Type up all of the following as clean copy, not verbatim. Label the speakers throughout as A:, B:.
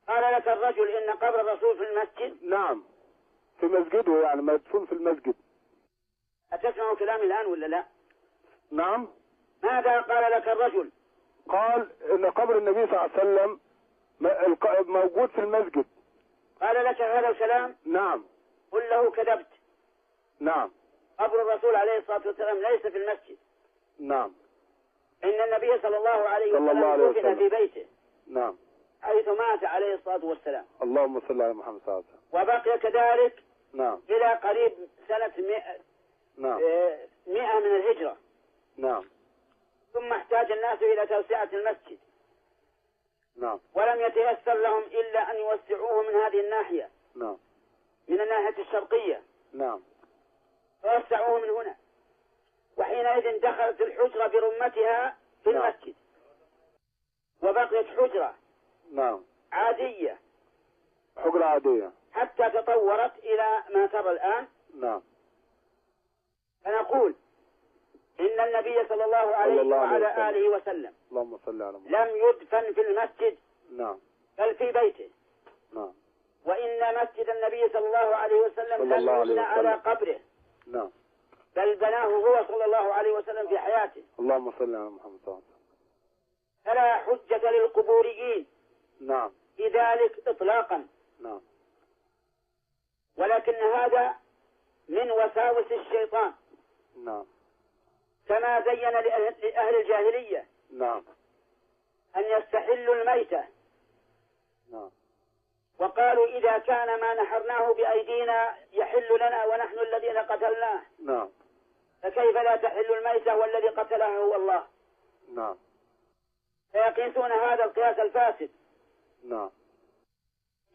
A: قال لك الرجل إن قبر الرسول في المسجد.
B: نعم، في مسجده، يعني مدفون في المسجد.
A: أتسمع كلامي الآن ولا لا؟
B: نعم.
A: ماذا قال لك الرجل؟
B: قال ان قبر النبي صلى الله عليه وسلم موجود في المسجد.
A: قال لك هذا الكلام؟
B: نعم.
A: قل له كذبت.
B: نعم.
A: قبر الرسول عليه الصلاة والسلام ليس في المسجد.
B: نعم.
A: إن النبي صلى الله عليه وسلم دفن في بيته.
B: نعم.
A: حيث مات عليه الصلاة والسلام.
B: اللهم صل على محمد صلى الله عليه وسلم.
A: وبقي كذلك.
B: نعم.
A: إلى قريب سنة 100.
B: نعم.
A: 100 من الهجرة.
B: نعم.
A: ثم احتاج الناس إلى توسعة المسجد.
B: نعم.
A: ولم يتيسر لهم إلا أن يوسعوه من هذه الناحية.
B: نعم.
A: من الناحية الشرقية.
B: نعم.
A: فوسعوه من هنا. وحينئذ دخلت الحجرة برمتها في المسجد. وبقيت حجرة.
B: نعم.
A: عادية.
B: حجرة عادية.
A: حتى تطورت إلى ما ترى الآن.
B: نعم.
A: فنقول إن النبي صلى الله عليه وعلى آله وسلم
B: اللهم صل على محمد
A: لم يدفن في المسجد.
B: نعم.
A: بل في بيته.
B: نعم.
A: وإن مسجد النبي صلى الله عليه وسلم لم يبنى على قبره.
B: نعم.
A: بل بناه هو صلى الله عليه وسلم في حياته.
B: اللهم صل على محمد صلى الله عليه وسلم.
A: فلا حجة للقبوريين.
B: نعم.
A: في ذلك إطلاقا.
B: نعم.
A: ولكن هذا من وساوس الشيطان.
B: نعم.
A: كما زين لأهل الجاهلية.
B: نعم.
A: أن يستحلوا الميتة.
B: نعم.
A: وقالوا إذا كان ما نحرناه بأيدينا يحل لنا ونحن الذين قتلناه.
B: نعم.
A: فكيف لا تحل الميتة والذي قتلها هو الله؟
B: نعم.
A: فيقيسون هذا القياس الفاسد.
B: نعم.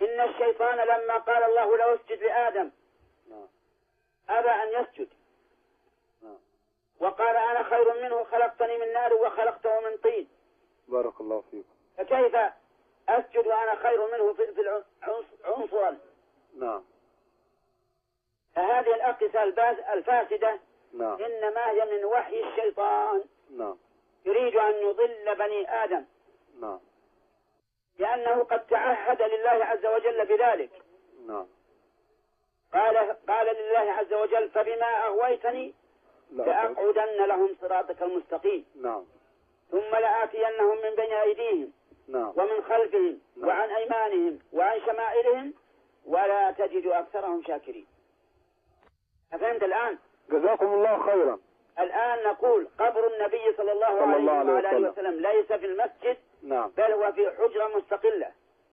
A: إن الشيطان لما قال الله له اسجد لآدم.
B: نعم.
A: أبى أن يسجد.
B: نعم.
A: وقال أنا خير منه خلقتني من نار وخلقته من طين.
B: بارك الله فيكم.
A: فكيف أسجد وأنا خير منه في عنصرا؟
B: نعم.
A: فهذه الأقيسة الفاسدة.
B: نعم.
A: إنما هي من وحي الشيطان.
B: نعم.
A: يريد أن يضل بني آدم.
B: نعم.
A: لأنه قد تعهد لله عز وجل بذلك.
B: نعم.
A: قال لله عز وجل فبما أغويتني لأقعدن لهم صراطك المستقيم.
B: نعم.
A: ثم لآتينهم من بين أيديهم.
B: نعم.
A: ومن خلفهم.
B: نعم.
A: وعن أيمانهم وعن شمائلهم ولا تجد أكثرهم شاكرين. أفهمت الآن؟
B: جزاكم الله خيرا.
A: الآن نقول قبر النبي صلى الله عليه وسلم ليس في المسجد.
B: نعم.
A: بل هو في حجرة مستقلة.